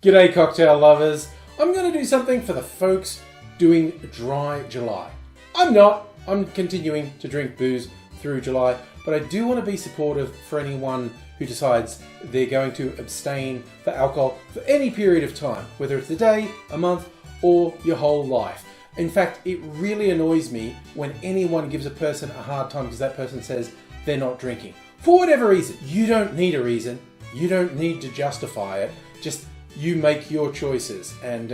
G'day cocktail lovers. I'm going to do something for the folks doing dry July. I'm not. I'm continuing to drink booze through July, but I do want to be supportive for anyone who decides they're going to abstain for alcohol for any period of time, whether it's a day, a month, or your whole life. In fact, it really annoys me when anyone gives a person a hard time because that person says they're not drinking. For whatever reason. You don't need a reason. You don't need to justify it. Just you make your choices. And,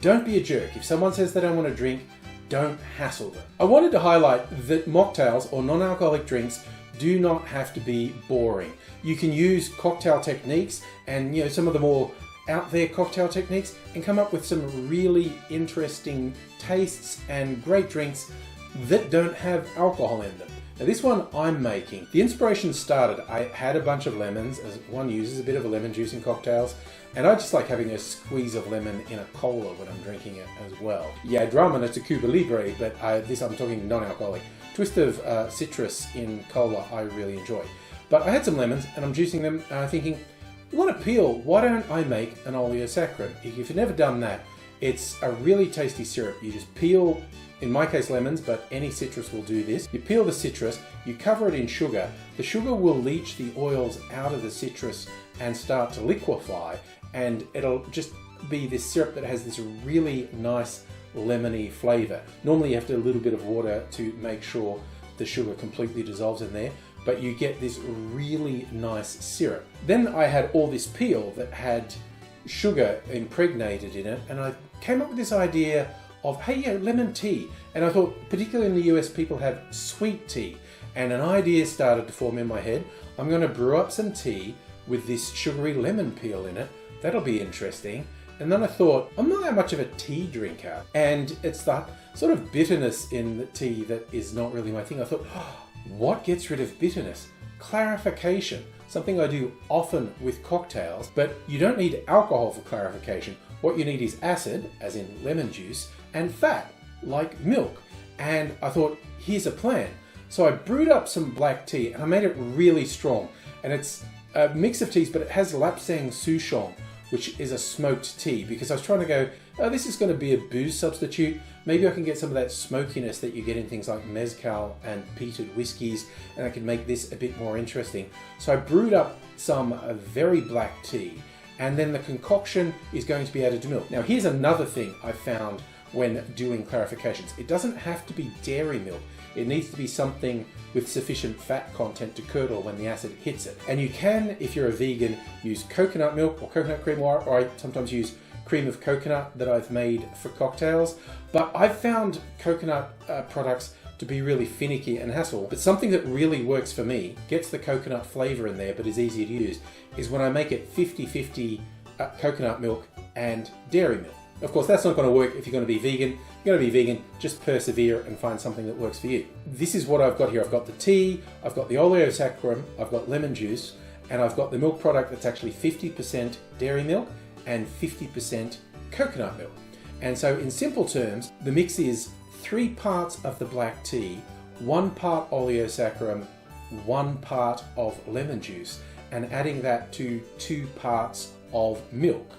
don't be a jerk. If someone says they don't want to drink, don't hassle them. I wanted to highlight that mocktails or non-alcoholic drinks do not have to be boring. You can use cocktail techniques and, some of the more out there cocktail techniques and come up with some really interesting tastes and great drinks that don't have alcohol in them. Now this one I'm making, the inspiration started, I had a bunch of lemons, as one uses a bit of a lemon juice in cocktails, and I just like having a squeeze of lemon in a cola when I'm drinking it as well. Yeah, drum and it's a Cuba Libre, but I'm talking non-alcoholic. Twist of citrus in cola I really enjoy. But I had some lemons and I'm juicing them and I'm thinking, what a peel, why don't I make an oleosaccharin? If you've never done that, it's a really tasty syrup. You just peel, in my case lemons, but any citrus will do this. You peel the citrus, you cover it in sugar. The sugar will leach the oils out of the citrus and start to liquefy, and it'll just be this syrup that has this really nice lemony flavor. Normally you have to do a little bit of water to make sure the sugar completely dissolves in there, but you get this really nice syrup. Then I had all this peel that had sugar impregnated in it, and I came up with this idea of, hey, lemon tea. And I thought, particularly in the US, people have sweet tea. And an idea started to form in my head. I'm going to brew up some tea with this sugary lemon peel in it. That'll be interesting. And then I thought, I'm not that much of a tea drinker. And it's that sort of bitterness in the tea that is not really my thing. I thought, what gets rid of bitterness? Clarification. Something I do often with cocktails, but you don't need alcohol for clarification. What you need is acid, as in lemon juice, and fat, like milk. And I thought, here's a plan. So I brewed up some black tea and I made it really strong. And it's a mix of teas, but it has Lapsang Souchong, which is a smoked tea, because I was trying to go, this is going to be a booze substitute. Maybe I can get some of that smokiness that you get in things like mezcal and peated whiskies, and I can make this a bit more interesting. So I brewed up some very black tea, and then the concoction is going to be added to milk. Now here's another thing I found when doing clarifications. It doesn't have to be dairy milk. It needs to be something with sufficient fat content to curdle when the acid hits it. And you can, if you're a vegan, use coconut milk or coconut cream, or I sometimes use cream of coconut that I've made for cocktails. But I've found coconut products to be really finicky and hassle. But something that really works for me, gets the coconut flavor in there but is easy to use, is when I make it 50-50 coconut milk and dairy milk. Of course, that's not going to work if you're going to be vegan. If you're going to be vegan, just persevere and find something that works for you. This is what I've got here. I've got the tea, I've got the oleosaccharin, I've got lemon juice, and I've got the milk product that's actually 50% dairy milk and 50% coconut milk. And so in simple terms, the mix is 3 parts of the black tea, 1 part oleosaccharin, 1 part of lemon juice, and adding that to 2 parts of milk.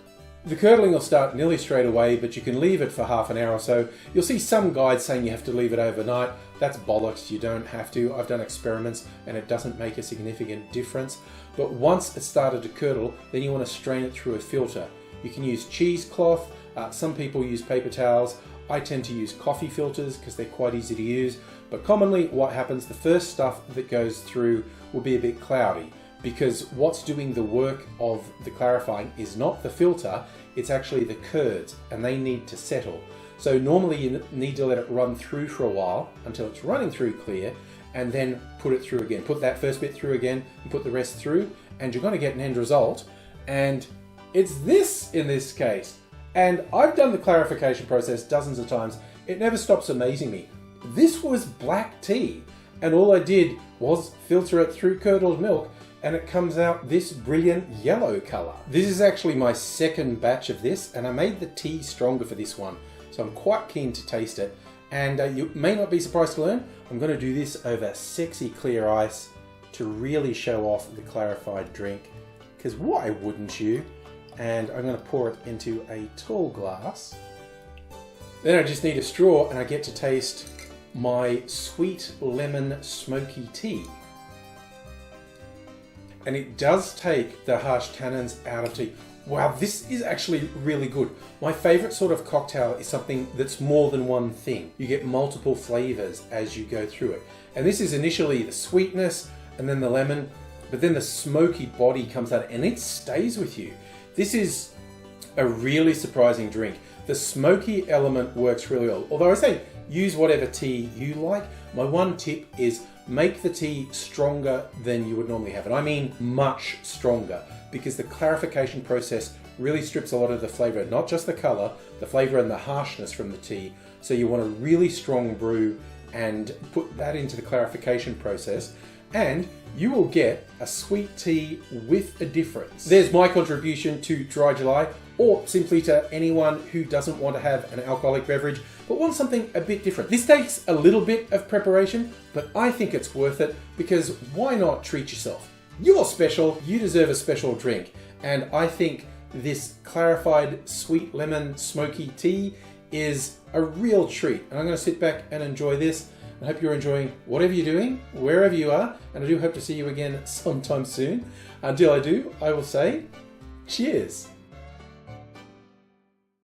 The curdling will start nearly straight away, but you can leave it for half an hour or so. You'll see some guides saying you have to leave it overnight. That's bollocks, you don't have to. I've done experiments and it doesn't make a significant difference. But once it's started to curdle, then you want to strain it through a filter. You can use cheesecloth, some people use paper towels. I tend to use coffee filters because they're quite easy to use. But commonly what happens, the first stuff that goes through will be a bit cloudy, because what's doing the work of the clarifying is not the filter, it's actually the curds, and they need to settle. So normally you need to let it run through for a while until it's running through clear, and then put it through again. Put that first bit through again and put the rest through, and you're going to get an end result. And it's this in this case. And I've done the clarification process dozens of times. It never stops amazing me. This was black tea, and all I did was filter it through curdled milk, and it comes out this brilliant yellow color. This is actually my second batch of this, and I made the tea stronger for this one, so I'm quite keen to taste it. And you may not be surprised to learn, I'm going to do this over sexy clear ice to really show off the clarified drink, because why wouldn't you? and I'm going to pour it into a tall glass. Then I just need a straw and I get to taste my sweet lemon smoky tea. And it does take the harsh tannins out of tea. Wow, this is actually really good. My favorite sort of cocktail is something that's more than one thing. You get multiple flavors as you go through it. And this is initially the sweetness and then the lemon, but then the smoky body comes out and it stays with you. This is a really surprising drink. The smoky element works really well. Although I say use whatever tea you like, my one tip is make the tea stronger than you would normally have. And I mean much stronger, because the clarification process really strips a lot of the flavor, not just the color, the flavor and the harshness from the tea. So you want a really strong brew and put that into the clarification process, and you will get a sweet tea with a difference. There's my contribution to Dry July, or simply to anyone who doesn't want to have an alcoholic beverage but wants something a bit different. This takes a little bit of preparation, but I think it's worth it, because why not treat yourself? You're special, you deserve a special drink, and I think this clarified sweet lemon smoky tea is a real treat. And I'm going to sit back and enjoy this. I hope you're enjoying whatever you're doing, wherever you are, and I do hope to see you again sometime soon. Until I do, I will say cheers.